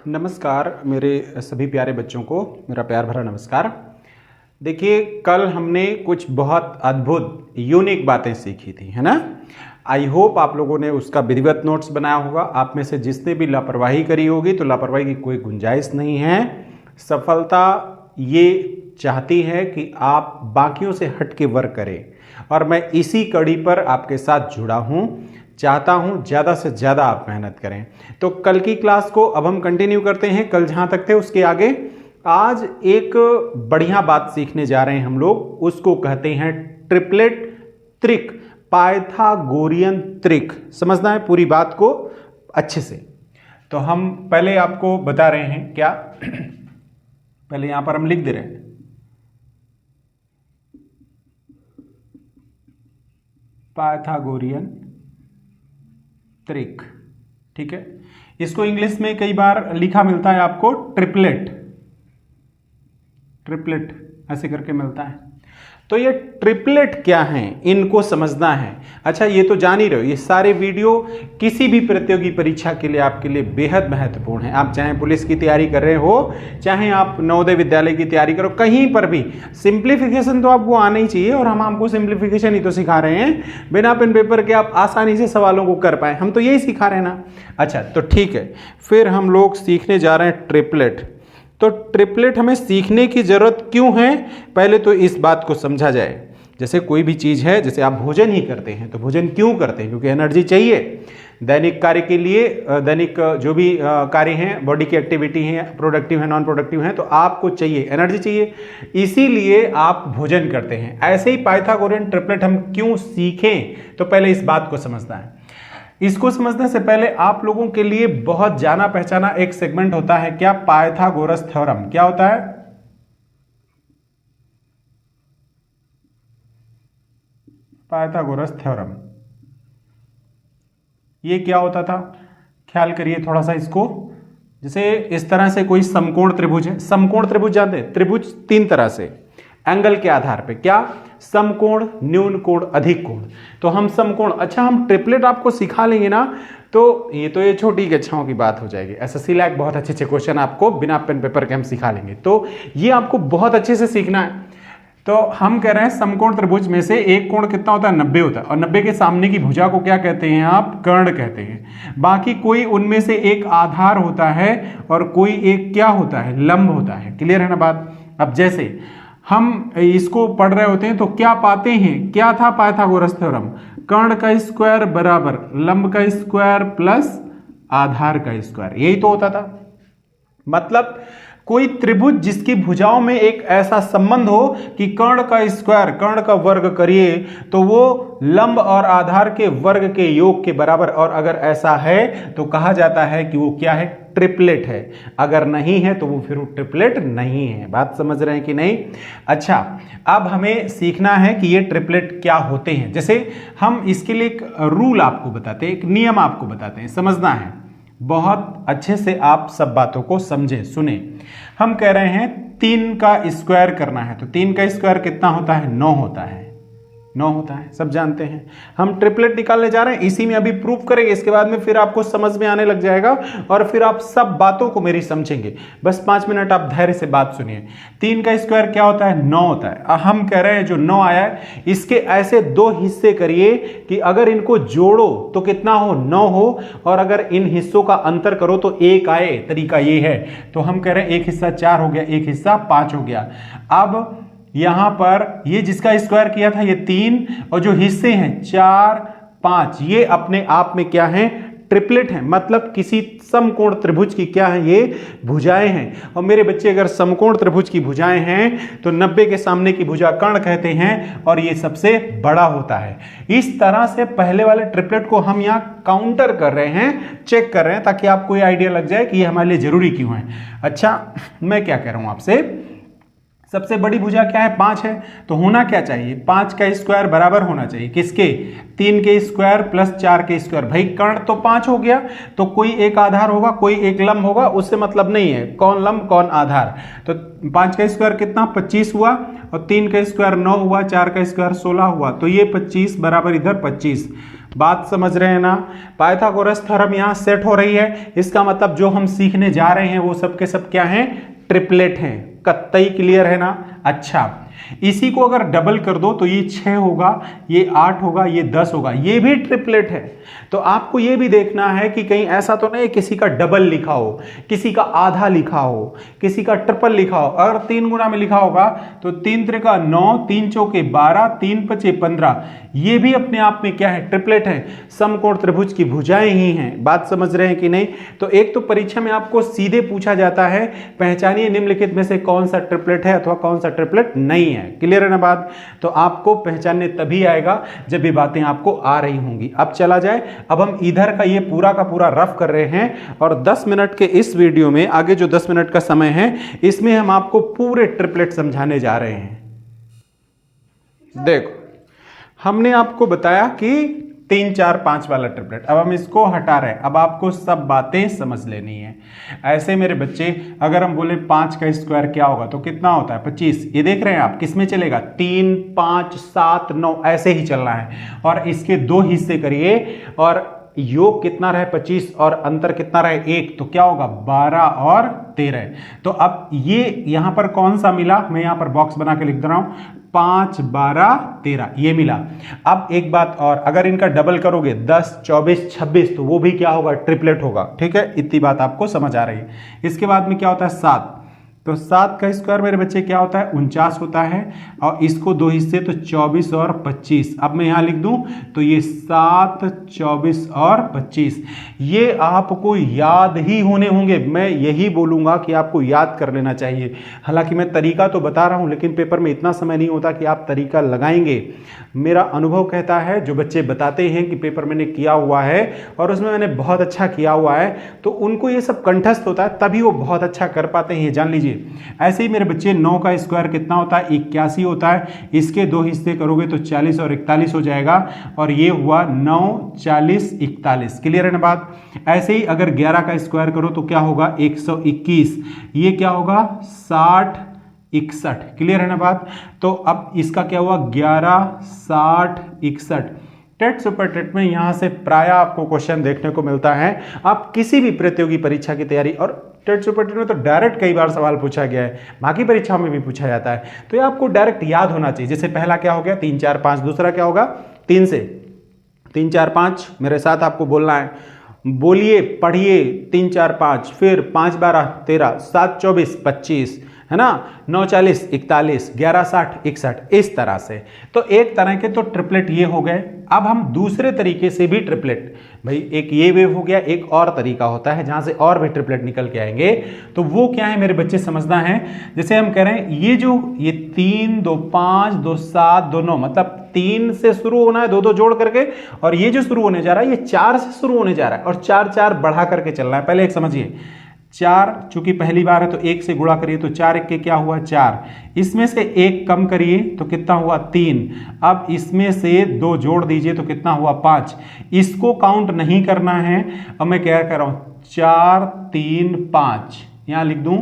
नमस्कार मेरे सभी प्यारे बच्चों को मेरा प्यार भरा नमस्कार। देखिए, कल हमने कुछ बहुत अद्भुत यूनिक बातें सीखी थी, है ना। आई होप आप लोगों ने उसका विधिवत नोट्स बनाया होगा। आप में से जिसने भी लापरवाही करी होगी तो लापरवाही की कोई गुंजाइश नहीं है। सफलता ये चाहती है कि आप बाकियों से हट के वर्क करें, और मैं इसी कड़ी पर आपके साथ जुड़ा हूँ। चाहता हूं ज़्यादा से ज़्यादा आप मेहनत करें। तो कल की क्लास को अब हम कंटिन्यू करते हैं, कल जहां तक थे उसके आगे। आज एक बढ़िया बात सीखने जा रहे हैं हम लोग, उसको कहते हैं ट्रिपलेट त्रिक, पाइथागोरियन त्रिक। समझना है पूरी बात को अच्छे से। तो हम पहले आपको बता रहे हैं क्या, पहले यहां पर हम लिख दे रहे हैं पाइथागोरियन त्रिक, ठीक है। इसको इंग्लिश में कई बार लिखा मिलता है आपको ट्रिपलेट, ट्रिपलेट ऐसे करके मिलता है। तो ये ट्रिपलेट क्या है, इनको समझना है। अच्छा, ये तो जान ही रहे हो, ये सारे वीडियो किसी भी प्रतियोगी परीक्षा के लिए आपके लिए बेहद महत्वपूर्ण है। आप चाहे पुलिस की तैयारी कर रहे हो, चाहे आप नवोदय विद्यालय की तैयारी करो, कहीं पर भी सिंप्लीफिकेशन तो आपको आना ही चाहिए। और हम आपको सिंप्लीफिकेशन ही तो सिखा रहे हैं, बिना पेन पेपर के आप आसानी से सवालों को कर पाए, हम तो यही सिखा रहे हैं ना। अच्छा, तो ठीक है, फिर हम लोग सीखने जा रहे हैं ट्रिपलेट। तो ट्रिपलेट हमें सीखने की जरूरत क्यों है, पहले तो इस बात को समझा जाए। जैसे कोई भी चीज़ है, जैसे आप भोजन ही करते हैं, तो भोजन क्यों करते हैं? क्योंकि एनर्जी चाहिए दैनिक कार्य के लिए। दैनिक जो भी कार्य हैं, बॉडी की एक्टिविटी हैं, प्रोडक्टिव है, नॉन प्रोडक्टिव है, तो आपको चाहिए, एनर्जी चाहिए, इसीलिए आप भोजन करते हैं। ऐसे ही पाइथागोरियन ट्रिपलेट हम क्यों सीखें, तो पहले इस बात को समझना है। इसको समझने से पहले आप लोगों के लिए बहुत जाना पहचाना एक सेगमेंट होता है, क्या? Pythagoras theorem. क्या होता है? Pythagoras theorem. ये क्या होता था, ख्याल करिए थोड़ा सा इसको। जैसे इस तरह से कोई समकोण त्रिभुज है, समकोण त्रिभुज जानते हैं? त्रिभुज तीन तरह से एंगल के आधार पे, क्या? समकोण, न्यून कोण, अधिक कोण। तो हम समकोण, अच्छा हम ट्रिपलेट आपको सिखा लेंगे ना, तो ये छोटी कक्षाओं की बात हो जाएगी। एसएससी लायक बहुत अच्छे अच्छे क्वेश्चन आपको बिना पेन पेपर के हम सिखा लेंगे, तो ये आपको बहुत अच्छे से सीखना है। तो हम कह रहे हैं समकोण त्रिभुज में से एक कोण कितना होता है? 90 होता है। और 90 के सामने की भुजा को क्या कहते हैं आप? कर्ण कहते हैं। बाकी कोई उनमें से एक आधार होता है और कोई एक क्या होता है? लंब होता है। क्लियर है ना बात? अब जैसे हम इसको पढ़ रहे होते हैं तो क्या पाते हैं, क्या था पाइथागोरस थ्योरम? कर्ण का स्क्वायर बराबर लंब का स्क्वायर प्लस आधार का स्क्वायर, यही तो होता था। मतलब कोई त्रिभुज जिसकी भुजाओं में एक ऐसा संबंध हो कि कर्ण का स्क्वायर, कर्ण का वर्ग करिए तो वो लंब और आधार के वर्ग के योग के बराबर, और अगर ऐसा है तो कहा जाता है कि वो क्या है? ट्रिपलेट है। अगर नहीं है तो वो फिर वो ट्रिपलेट नहीं है। बात समझ रहे हैं कि नहीं? अच्छा, अब हमें सीखना है कि ये ट्रिपलेट क्या होते हैं। जैसे हम इसके लिए एक रूल आपको बताते हैं, एक नियम आपको बताते हैं, समझना है बहुत अच्छे से। आप सब बातों को समझें, सुने। हम कह रहे हैं 3 का स्क्वायर करना है, तो 3 का स्क्वायर कितना होता है? 9 होता है। 9 होता है, सब जानते हैं। हम ट्रिपलेट निकालने जा रहे हैं, इसी में अभी प्रूफ करेंगे, इसके बाद में फिर आपको समझ में आने लग जाएगा और फिर आप सब बातों को मेरी समझेंगे। बस 5 मिनट आप धैर्य से बात सुनिए। 3 का स्क्वायर क्या होता है? 9 होता है। हम कह रहे हैं जो 9 आया है, इसके ऐसे 2 हिस्से करिए कि अगर इनको जोड़ो तो कितना हो? 9 हो, और अगर इन हिस्सों का अंतर करो तो 1 आए। तरीका ये है। तो हम कह रहे हैं एक हिस्सा 4 हो गया, एक हिस्सा 5 हो गया। अब यहां पर ये जिसका स्क्वायर किया था ये 3, और जो हिस्से हैं 4, 5, ये अपने आप में क्या है? ट्रिपलेट हैं। मतलब किसी समकोण त्रिभुज की क्या है? ये भुजाएं हैं। और मेरे बच्चे, अगर समकोण त्रिभुज की भुजाएं हैं तो 90 के सामने की भुजा कर्ण कहते हैं, और ये सबसे बड़ा होता है। इस तरह से पहले वाले ट्रिपलेट को हम यहां काउंटर कर रहे हैं, चेक कर रहे हैं, ताकि आपको ये आइडिया लग जाए कि ये हमारे लिए जरूरी क्यों है। अच्छा, मैं क्या कह रहा हूं आपसे, सबसे बड़ी भुजा क्या है? 5 है। तो होना क्या चाहिए? 5 का स्क्वायर बराबर होना चाहिए किसके? 3 के स्क्वायर प्लस 4 के स्क्वायर। भाई कर्ण तो 5 हो गया, तो कोई एक आधार होगा, कोई एक लंब होगा, उससे मतलब नहीं है कौन लंब कौन आधार। तो 5 का स्क्वायर कितना? 25 हुआ, और 3 का स्क्वायर 9 हुआ, 4 का स्क्वायर 16 हुआ, तो ये 25 बराबर इधर 25। बात समझ रहे हैं ना। पाइथागोरस थ्योरम यहां सेट हो रही है, इसका मतलब जो हम सीखने जा रहे हैं वो सब के सब क्या हैं, ट्रिपलेट हैं। कत्तई क्लियर है ना। अच्छा, इसी को अगर डबल कर दो तो ये 6 होगा, ये 8 होगा, ये 10 होगा, ये भी ट्रिपलेट है। तो आपको ये भी देखना है कि कहीं ऐसा तो नहीं किसी का डबल लिखा हो, किसी का आधा लिखा हो, किसी का ट्रिपल लिखा हो। अगर 3 गुना में लिखा होगा तो 3 त्रिका 9, 3 चौके 12, 3 पचे 15, ये भी अपने आप में क्या है, ट्रिपलेट है। समकोण त्रिभुज की भुजाएं ही हैं। बात समझ रहे हैं कि नहीं। तो एक तो परीक्षा में आपको सीधे पूछा जाता है, पहचानिए निम्नलिखित में से कौन सा ट्रिपलेट है अथवा कौन सा ट्रिपलेट नहीं है। क्लियर है ना बात। तो आपको पहचानने तभी आएगा जब ये बातें आपको आ रही होंगी। अब चला जाए, अब हम इधर का ये पूरा का पूरा रफ कर रहे हैं और 10 मिनट के इस वीडियो में, आगे जो 10 मिनट का समय है, इसमें हम आपको पूरे ट्रिपलेट समझाने जा रहे हैं। देखो, हमने आपको बताया कि 3 4 5 वाला ट्रिपलेट, अब हम इसको हटा रहे हैं। अब आपको सब बातें समझ लेनी है। ऐसे मेरे बच्चे, अगर हम बोले 5 का स्क्वायर क्या होगा तो कितना होता है, 25। ये देख रहे हैं आप, किस में चलेगा, 3 5 7 9 ऐसे ही चलना है। और इसके 2 हिस्से करिए और योग कितना रहे 25 और अंतर कितना रहे 1, तो क्या होगा 12 और 13। तो अब ये यहां पर कौन सा मिला, मैं यहां पर बॉक्स बना के लिख दे रहा हूं, 5 12 13 ये मिला। अब एक बात और, अगर इनका डबल करोगे 10 24 26 तो वो भी क्या होगा, ट्रिपलेट होगा। ठीक है, इतनी बात आपको समझ आ रही है। इसके बाद में क्या होता है 7, तो 7 का स्क्वायर मेरे बच्चे क्या होता है, 49 होता है। और इसको 2 हिस्से तो 24 और 25। अब मैं यहां लिख दूं तो ये 7 24 और 25, ये आपको याद ही होने होंगे। मैं यही बोलूंगा कि आपको याद कर लेना चाहिए। हालांकि मैं तरीका तो बता रहा हूं, लेकिन पेपर में इतना समय नहीं होता कि आप तरीका लगाएंगे। मेरा अनुभव कहता है, जो बच्चे बताते हैं कि पेपर मैंने किया हुआ है और उसमें मैंने बहुत अच्छा किया हुआ है, तो उनको ये सब कंठस्थ होता है, तभी वो बहुत अच्छा कर पाते हैं। जान लीजिए, ऐसे ही मेरे बच्चे 9 का स्क्वायर कितना होता है, 81 होता है। इसके 2 हिस्से करोगे तो 40 और 41 हो जाएगा। और ये हुआ 9 40 41। क्लियर है ना बात। ऐसे ही अगर 11 का स्क्वायर करो तो क्या होगा, 121। ये क्या होगा, 60 61। क्लियर है ना बात। तो अब इसका क्या हुआ, 11 60 61। टेट सुपर टेट में यहां से प्राय आपको क्वेश्चन देखने को मिलता है। आप किसी भी प्रतियोगी परीक्षा की तैयारी, और टेट सुपर टेट में तो डायरेक्ट कई बार सवाल पूछा गया है, बाकी परीक्षाओं में भी पूछा जाता है, तो ये आपको डायरेक्ट याद होना चाहिए। जैसे पहला क्या हो गया, 3 4 5, दूसरा क्या होगा, 3 से 3 4 5। मेरे साथ आपको बोलना है, बोलिए पढ़िए 3 4 5, फिर 5 12 13, 7 24 25, है ना, 9 40 41, 11 60 61, इस तरह से। तो एक तरह के तो ट्रिपलेट ये हो गए। अब हम दूसरे तरीके से भी ट्रिपलेट, भाई एक ये वेव हो गया, एक और तरीका होता है जहां से और भी ट्रिपलेट निकल के आएंगे। तो वो क्या है मेरे बच्चे, समझना है। जैसे हम कह रहे हैं ये 3 2 5 2 7 2 9, मतलब 3 से शुरू होना है 2 2 जोड़ करके, और ये जो शुरू होने जा रहा है ये 4 से शुरू होने जा रहा है, और 4 4 बढ़ा करके चलना है। पहले एक समझिए, 4 चूंकि पहली बार है तो 1 से गुणा करिए, तो 4 1 के क्या हुआ 4, इसमें से 1 कम करिए तो कितना हुआ 3। अब इसमें से 2 जोड़ दीजिए तो कितना हुआ 5। इसको काउंट नहीं करना है। अब मैं क्या कर रहा हूं, 4 3 5, यहां लिख दूं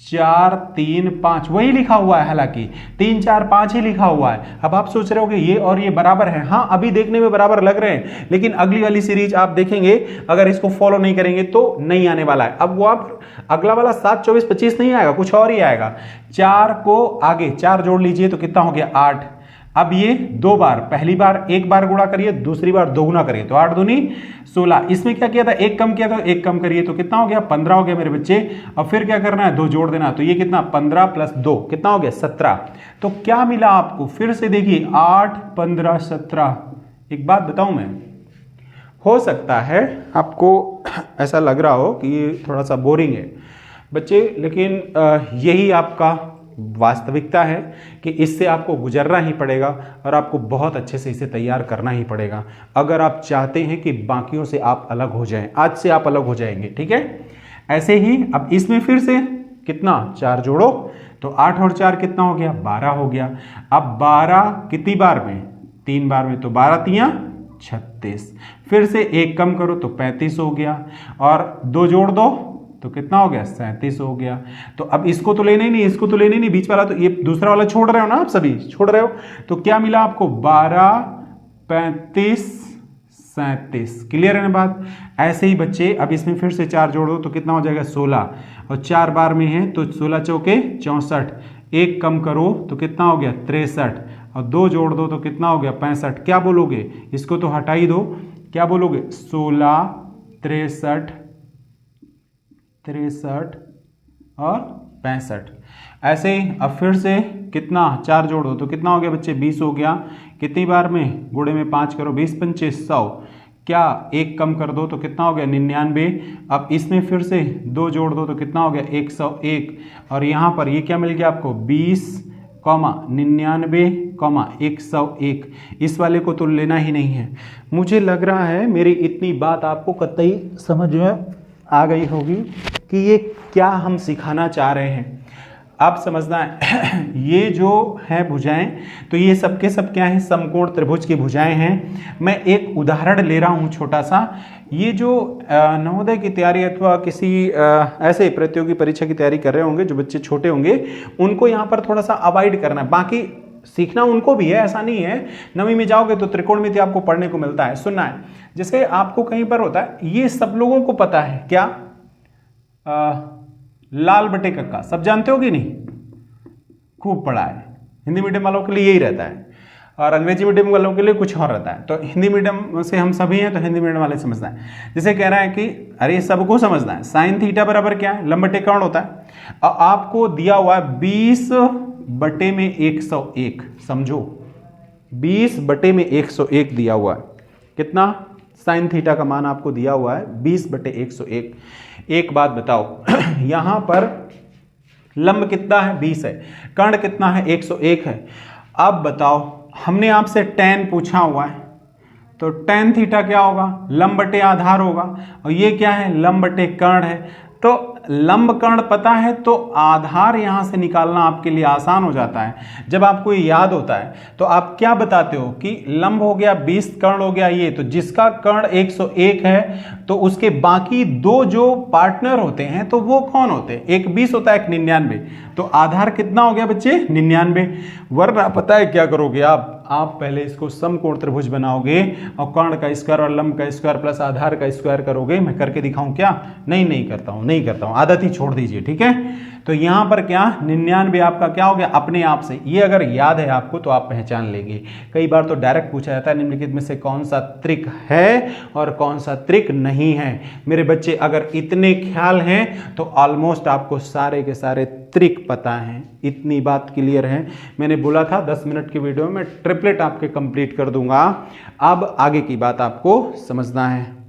4 3 5, वही लिखा हुआ है, हालांकि 3 4 5 ही लिखा हुआ है। अब आप सोच रहे होंगे ये और ये बराबर है, हाँ अभी देखने में बराबर लग रहे हैं, लेकिन अगली वाली सीरीज आप देखेंगे, अगर इसको फॉलो नहीं करेंगे तो नहीं आने वाला है। अब वो आप अगला वाला 7 24 25 नहीं आएगा, कुछ और ही आएगा। 4 को आगे 4 जोड़ लीजिए तो कितना हो गया 8। अब ये 2 बार, पहली बार 1 बार गुणा करिए, दूसरी बार 2 गुना करिए तो 8 दूनी 16। इसमें क्या किया था, 1 कम किया था, 1 कम करिए तो कितना हो गया 15 हो गया मेरे बच्चे। अब फिर क्या करना है, 2 जोड़ देना, तो ये कितना 15 प्लस 2 कितना हो गया 17। तो क्या मिला आपको, फिर से देखिए 8 15 17। एक बात बताऊं मैं, हो सकता है आपको ऐसा लग रहा हो कि ये थोड़ा सा बोरिंग है बच्चे, लेकिन यही आपका वास्तविकता है कि इससे आपको गुजरना ही पड़ेगा और आपको बहुत अच्छे से इसे तैयार करना ही पड़ेगा, अगर आप चाहते हैं कि बाकियों से आप अलग हो जाएं। आज से आप अलग हो जाएंगे, ठीक है। ऐसे ही अब इसमें फिर से कितना 4 जोड़ो तो 8 और 4 कितना हो गया 12 हो गया। अब 12 कितनी बार में, 3 बार में, तो 12 3 36। फिर से 1 कम करो तो 35 हो गया, और 2 जोड़ दो तो कितना हो गया 37 हो गया। तो अब इसको तो लेना ही नहीं, इसको तो लेना ही नहीं, बीच वाला तो ये दूसरा वाला छोड़ रहे हो ना, आप सभी छोड़ रहे हो। तो क्या मिला आपको 12 35 37। क्लियर है ना बात। ऐसे ही बच्चे अब इसमें फिर से 4 जोड़ दो तो कितना हो जाएगा 16, और 4 बार में है तो 16 चौके 64, 1 कम करो तो कितना हो गया 63, और 2 जोड़ दो तो कितना हो गया 65। क्या बोलोगे, इसको तो हटा ही दो, क्या बोलोगे 16, 63 और 65। ऐसे ही अब फिर से कितना 4 जोड़ो तो कितना हो गया बच्चे 20 हो गया। कितनी बार में, गुणे में 5 करो, 20 पंचे 100, क्या 1 कम कर दो तो कितना हो गया 99। अब इसमें फिर से 2 जोड़ दो तो कितना हो गया 101, और यहाँ पर ये क्या मिल गया आपको 20, 99, 101। इस वाले को तो लेना ही नहीं है। मुझे लग रहा है मेरी इतनी बात आपको कतई समझ में आ गई होगी कि ये क्या हम सिखाना चाह रहे हैं। आप समझना है ये जो है भुजाएं, तो ये सबके सब क्या है, समकोण त्रिभुज की भुजाएं हैं। मैं एक उदाहरण ले रहा हूं छोटा सा। ये जो नवोदय की तैयारी अथवा किसी ऐसे प्रतियोगी परीक्षा की तैयारी कर रहे होंगे, जो बच्चे छोटे होंगे, उनको यहाँ पर थोड़ा सा अवॉइड करना है। बाकी सीखना उनको भी है, ऐसा नहीं है। 9वीं में जाओगे तो त्रिकोणमिति आपको पढ़ने को मिलता है, सुनना है। जैसे आपको कहीं पर होता है, ये सब लोगों को पता है क्या, लाल बटे कक्का सब जानते हो कि नहीं, खूब पढ़ा है। हिंदी मीडियम वालों के लिए यही रहता है, और अंग्रेजी मीडियम वालों के लिए कुछ और रहता है। तो हिंदी मीडियम से हम सभी हैं, तो हिंदी मीडियम वाले समझना है। जैसे कह रहा है कि अरे सबको समझना है, साइन थीटा बराबर क्या है, लंब बटे कर्ण होता है। और आपको दिया हुआ है 20 बटे में 101, समझो 20 बटे में 101 दिया हुआ है। कितना साइन थीटा का मान आपको दिया हुआ है 20 बटे 101। एक बात बताओ यहां पर लंब कितना है 20 है, कर्ण कितना है 101 है। अब बताओ, हमने आपसे tan पूछा हुआ है, तो tan थीटा क्या होगा, लंब बटे आधार होगा, और ये क्या है लंब बटे कर्ण है। तो लंब कर्ण पता है तो आधार यहां से निकालना आपके लिए आसान हो जाता है। जब आपको ये याद होता है तो आप क्या बताते हो कि लंब हो गया 20, कर्ण हो गया ये, तो जिसका कर्ण 101 है तो उसके बाकी 2 जो पार्टनर होते हैं तो वो कौन होते हैं, एक 20 होता है, एक 99। तो आधार कितना हो गया बच्चे 99। वरना पता है क्या करोगे आप पहले इसको समकोण त्रिभुज बनाओगे और कर्ण का स्क्वायर और लंब का स्क्वायर प्लस आधार का स्क्वायर करोगे। मैं करके दिखाऊं क्या, नहीं करता हूं, आदत ही छोड़ दीजिए, ठीक है। तो यहां पर क्या 99 आपका क्या हो गया अपने आप से। ये अगर याद है आपको तो आप पहचान लेंगे। कई बार तो डायरेक्ट पूछा जाता है निम्नलिखित में से कौन सा त्रिक है और कौन सा त्रिक नहीं है। मेरे बच्चे अगर इतने ख्याल हैं तो ऑलमोस्ट आपको सारे के सारे त्रिक पता हैं। इतनी बात क्लियर है। मैंने बोला था 10 मिनट की वीडियो में ट्रिपलेट आपके कंप्लीट कर दूंगा। अब आगे की बात आपको समझना है।